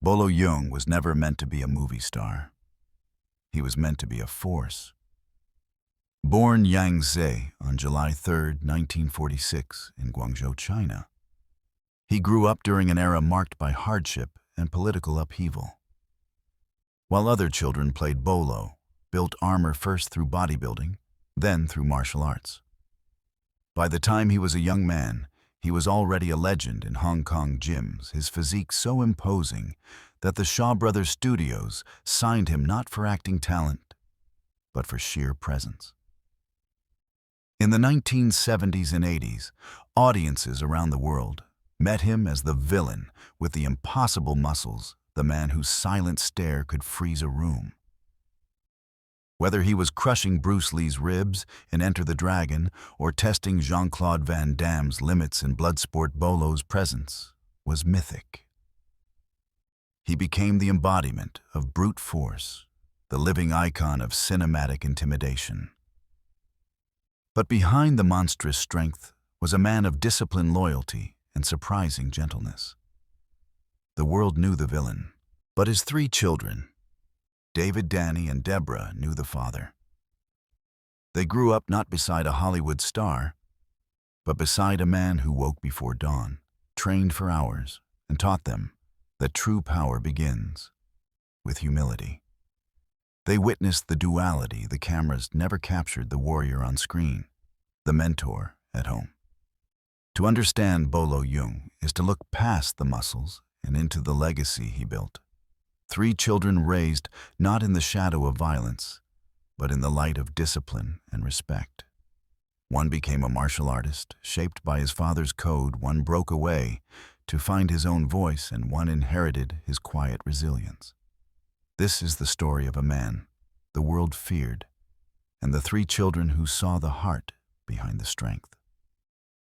Bolo Yeung was never meant to be a movie star. He was meant to be a force. Born Yangtze on July 3, 1946, in Guangzhou, China, he grew up during an era marked by hardship and political upheaval. While other children played bolo, built armor first through bodybuilding, then through martial arts. By the time he was a young man, he was already a legend in Hong Kong gyms, his physique so imposing that the Shaw Brothers Studios signed him not for acting talent, but for sheer presence. In the 1970s and 80s, audiences around the world met him as the villain with the impossible muscles, the man whose silent stare could freeze a room. Whether he was crushing Bruce Lee's ribs in Enter the Dragon or testing Jean-Claude Van Damme's limits in Bloodsport, Bolo's presence was mythic. He became the embodiment of brute force, the living icon of cinematic intimidation. But behind the monstrous strength was a man of disciplined loyalty and surprising gentleness. The world knew the villain, but his three children, David, Danny, and Debbra, knew the father. They grew up not beside a Hollywood star, but beside a man who woke before dawn, trained for hours, and taught them that true power begins with humility. They witnessed the duality the cameras never captured: the warrior on screen, the mentor at home. To understand Bolo Yeung is to look past the muscles and into the legacy he built. Three children raised not in the shadow of violence, but in the light of discipline and respect. One became a martial artist, shaped by his father's code. One broke away to find his own voice, and one inherited his quiet resilience. This is the story of a man the world feared, and the three children who saw the heart behind the strength.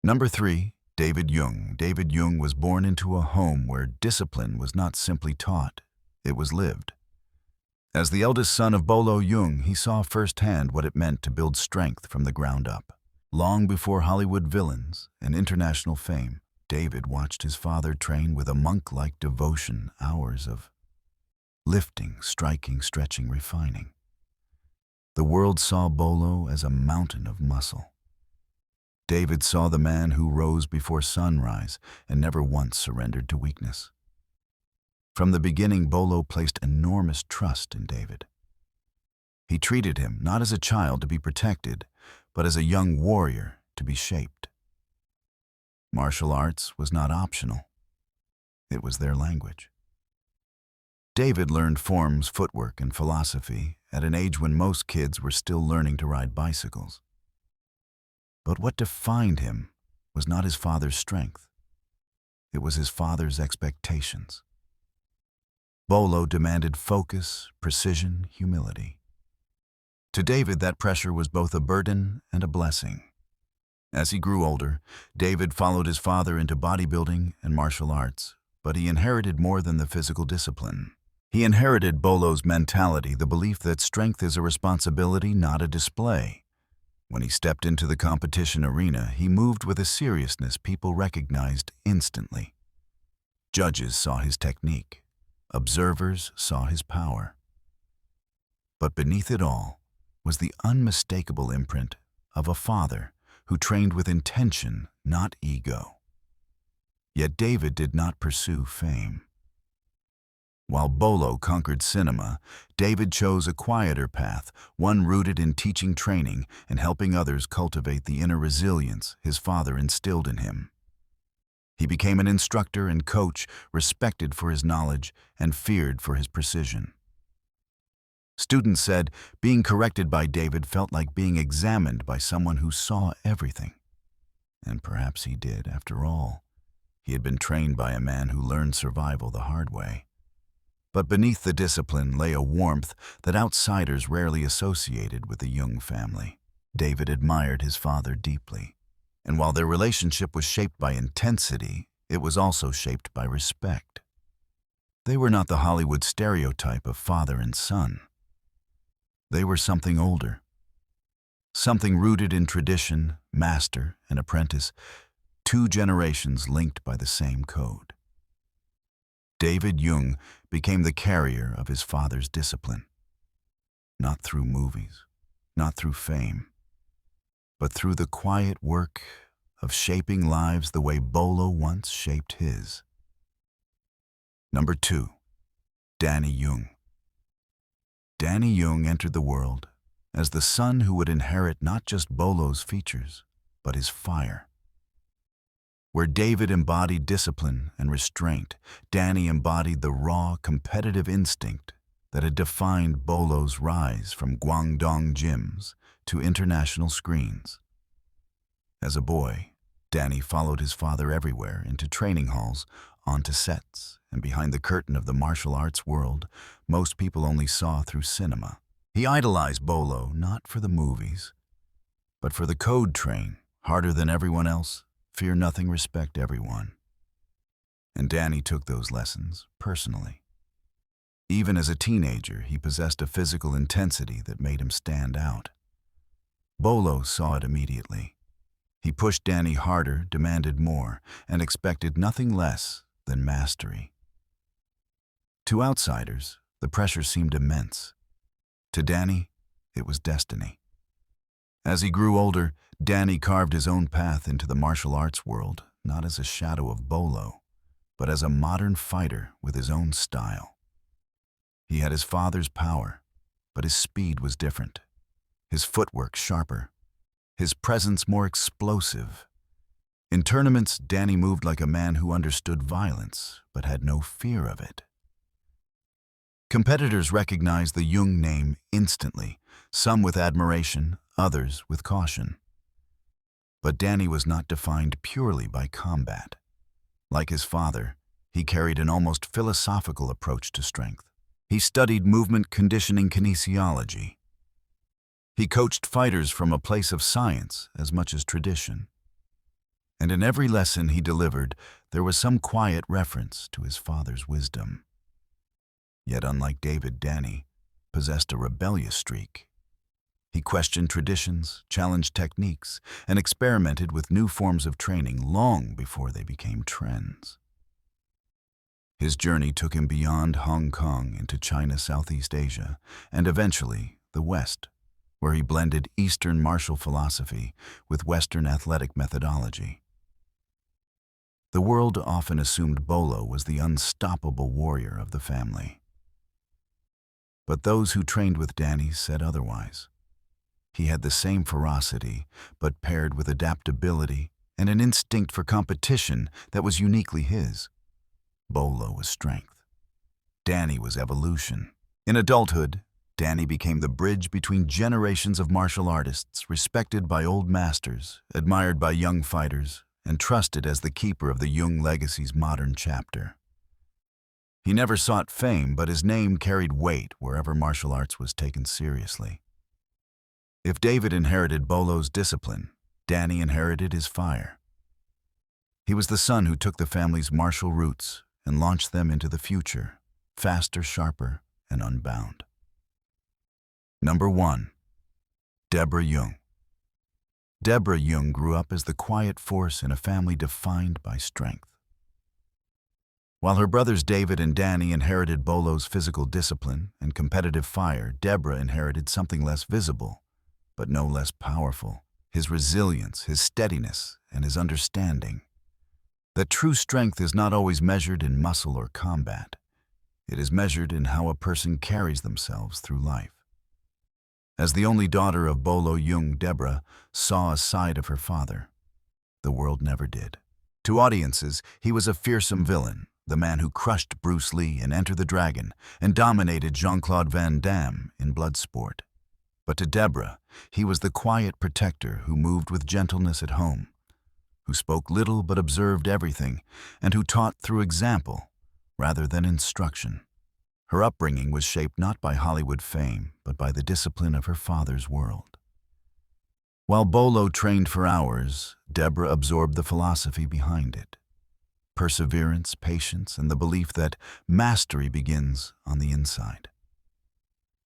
Number 3, David Yeung. David Yeung was born into a home where discipline was not simply taught, it was lived. As the eldest son of Bolo Yeung, he saw firsthand what it meant to build strength from the ground up. Long before Hollywood villains and international fame, David watched his father train with a monk-like devotion, hours of lifting, striking, stretching, refining. The world saw Bolo as a mountain of muscle. David saw the man who rose before sunrise and never once surrendered to weakness. From the beginning, Bolo placed enormous trust in David. He treated him not as a child to be protected, but as a young warrior to be shaped. Martial arts was not optional. It was their language. David learned forms, footwork, and philosophy at an age when most kids were still learning to ride bicycles. But what defined him was not his father's strength. It was his father's expectations. Bolo demanded focus, precision, humility. To David, that pressure was both a burden and a blessing. As he grew older, David followed his father into bodybuilding and martial arts, but he inherited more than the physical discipline. He inherited Bolo's mentality, the belief that strength is a responsibility, not a display. When he stepped into the competition arena, he moved with a seriousness people recognized instantly. Judges saw his technique. Observers saw his power. But beneath it all was the unmistakable imprint of a father who trained with intention, not ego. Yet David did not pursue fame. While Bolo conquered cinema, David chose a quieter path, one rooted in teaching, training, and helping others cultivate the inner resilience his father instilled in him. He became an instructor and coach, respected for his knowledge and feared for his precision. Students said being corrected by David felt like being examined by someone who saw everything. And perhaps he did, after all. He had been trained by a man who learned survival the hard way. But beneath the discipline lay a warmth that outsiders rarely associated with the Yeung family. David admired his father deeply. And while their relationship was shaped by intensity, it was also shaped by respect. They were not the Hollywood stereotype of father and son. They were something older, something rooted in tradition, master and apprentice, two generations linked by the same code. David Yeung became the carrier of his father's discipline, not through movies, not through fame, but through the quiet work of shaping lives the way Bolo once shaped his. Number 2. Debbra Yeung. Debbra Yeung entered the world as the son who would inherit not just Bolo's features, but his fire. Where David embodied discipline and restraint, Debbra embodied the raw, competitive instinct that had defined Bolo's rise from Guangdong gyms to international screens. As a boy, Debbra followed his father everywhere, into training halls, onto sets, and behind the curtain of the martial arts world most people only saw through cinema. He idolized Bolo not for the movies, but for the code train, harder than everyone else, fear nothing, respect everyone. And Debbra took those lessons personally. Even as a teenager, he possessed a physical intensity that made him stand out. Bolo saw it immediately. He pushed Debbra harder, demanded more, and expected nothing less than mastery. To outsiders, the pressure seemed immense. To Debbra, it was destiny. As he grew older, Debbra carved his own path into the martial arts world, not as a shadow of Bolo, but as a modern fighter with his own style. He had his father's power, but his speed was different, his footwork sharper, his presence more explosive. In tournaments, Debbra moved like a man who understood violence, but had no fear of it. Competitors recognized the Yeung name instantly, some with admiration, others with caution. But Debbra was not defined purely by combat. Like his father, he carried an almost philosophical approach to strength. He studied movement conditioning kinesiology. He coached fighters from a place of science as much as tradition. And in every lesson he delivered, there was some quiet reference to his father's wisdom. Yet unlike David, Debbra possessed a rebellious streak. He questioned traditions, challenged techniques, and experimented with new forms of training long before they became trends. His journey took him beyond Hong Kong into China, Southeast Asia, and eventually the West, where he blended Eastern martial philosophy with Western athletic methodology. The world often assumed Bolo was the unstoppable warrior of the family. But those who trained with Debbra said otherwise. He had the same ferocity, but paired with adaptability and an instinct for competition that was uniquely his. Bolo was strength. Debbra was evolution. In adulthood, Debbra became the bridge between generations of martial artists, respected by old masters, admired by young fighters, and trusted as the keeper of the Yeung legacy's modern chapter. He never sought fame, but his name carried weight wherever martial arts was taken seriously. If David inherited Bolo's discipline, Debbra inherited his fire. He was the son who took the family's martial roots and launched them into the future, faster, sharper, and unbound. Number 1. Debbra Yeung. Debbra Yeung grew up as the quiet force in a family defined by strength. While her brothers David and Debbra inherited Bolo's physical discipline and competitive fire, Debbra inherited something less visible, but no less powerful: his resilience, his steadiness, and his understanding that true strength is not always measured in muscle or combat. It is measured in how a person carries themselves through life. As the only daughter of Bolo Yeung, Debbra saw a side of her father the world never did. To audiences, he was a fearsome villain, the man who crushed Bruce Lee in Enter the Dragon and dominated Jean-Claude Van Damme in Bloodsport. But to Debbra, he was the quiet protector who moved with gentleness at home, who spoke little but observed everything, and who taught through example rather than instruction. Her upbringing was shaped not by Hollywood fame, but by the discipline of her father's world. While Bolo trained for hours, Debbra absorbed the philosophy behind it: perseverance, patience, and the belief that mastery begins on the inside.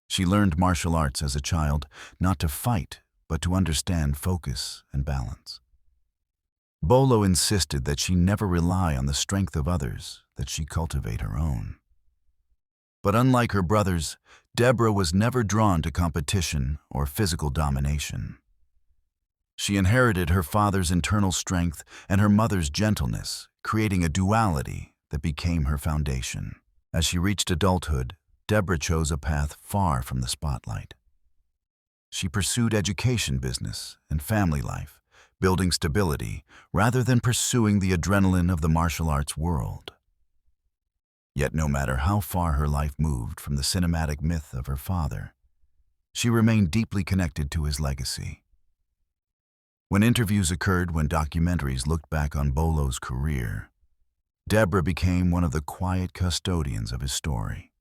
She learned martial arts as a child, not to fight, but to understand focus and balance. Bolo insisted that she never rely on the strength of others, that she cultivate her own. But unlike her brothers, Deborah was never drawn to competition or physical domination. She inherited her father's internal strength and her mother's gentleness, creating a duality that became her foundation. As she reached adulthood, Deborah chose a path far from the spotlight. She pursued education, business, and family life, building stability rather than pursuing the adrenaline of the martial arts world. Yet no matter how far her life moved from the cinematic myth of her father, she remained deeply connected to his legacy. When interviews occurred, when documentaries looked back on Bolo's career, Deborah became one of the quiet custodians of his story.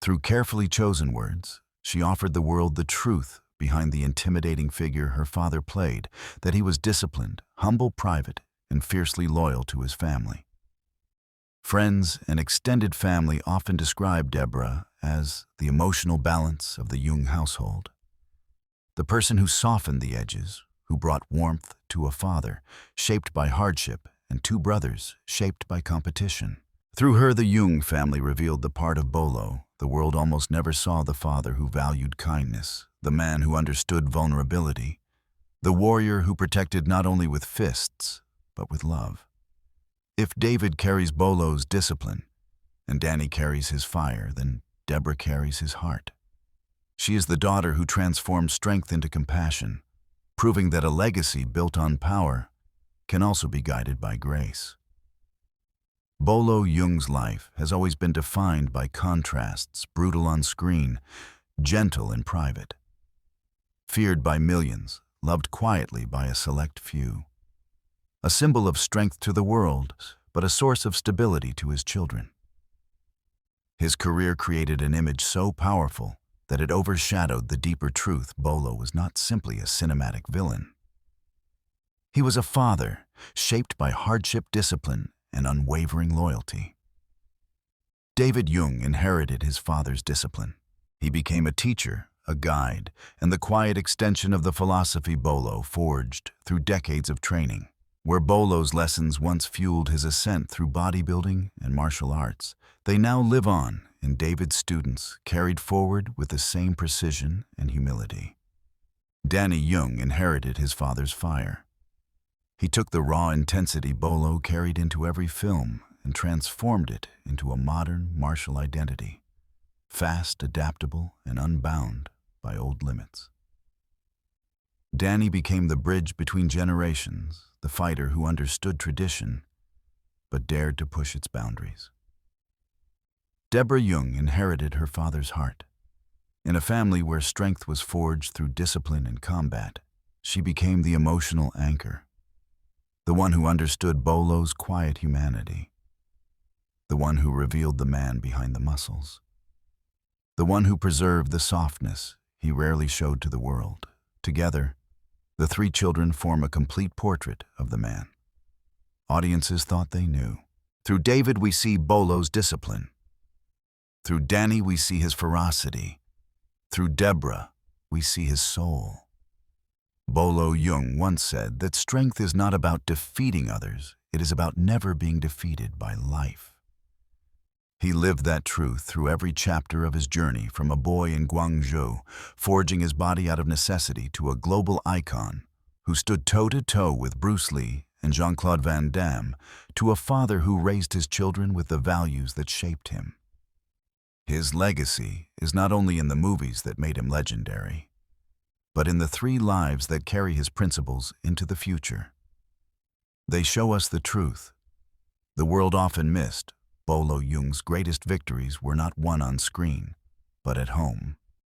Through carefully chosen words, she offered the world the truth behind the intimidating figure her father played, that he was disciplined, humble, private, and fiercely loyal to his family. Friends and extended family often describe Deborah as the emotional balance of the Yeung household, the person who softened the edges, who brought warmth to a father shaped by hardship and two brothers shaped by competition. Through her, the Yeung family revealed the part of Bolo the world almost never saw: the father who valued kindness, the man who understood vulnerability, the warrior who protected not only with fists, but with love. If David carries Bolo's discipline, and Danny carries his fire, then Deborah carries his heart. She is the daughter who transformed strength into compassion, proving that a legacy built on power can also be guided by grace. Bolo Yeung's life has always been defined by contrasts: brutal on screen, gentle in private. Feared by millions, loved quietly by a select few. A symbol of strength to the world, but a source of stability to his children. His career created an image so powerful that it overshadowed the deeper truth: Bolo was not simply a cinematic villain. He was a father, shaped by hardship, discipline, and unwavering loyalty. David Yeung inherited his father's discipline. He became a teacher, a guide, and the quiet extension of the philosophy Bolo forged through decades of training. Where Bolo's lessons once fueled his ascent through bodybuilding and martial arts, they now live on in David's students, carried forward with the same precision and humility. Danny Yeung inherited his father's fire. He took the raw intensity Bolo carried into every film and transformed it into a modern martial identity, fast, adaptable, and unbound by old limits. Danny became the bridge between generations, the fighter who understood tradition but dared to push its boundaries. Debbra Yeung inherited her father's heart. In a family where strength was forged through discipline and combat, she became the emotional anchor, the one who understood Bolo's quiet humanity, the one who revealed the man behind the muscles, the one who preserved the softness he rarely showed to the world. Together, the three children form a complete portrait of the man audiences thought they knew. Through David, we see Bolo's discipline. Through Danny, we see his ferocity. Through Deborah, we see his soul. Bolo Yeung once said that strength is not about defeating others, it is about never being defeated by life. He lived that truth through every chapter of his journey, from a boy in Guangzhou, forging his body out of necessity, to a global icon who stood toe-to-toe with Bruce Lee and Jean-Claude Van Damme, to a father who raised his children with the values that shaped him. His legacy is not only in the movies that made him legendary, but in the three lives that carry his principles into the future. They show us the truth the world often missed: Bolo Yeung's greatest victories were not won on screen, but at home.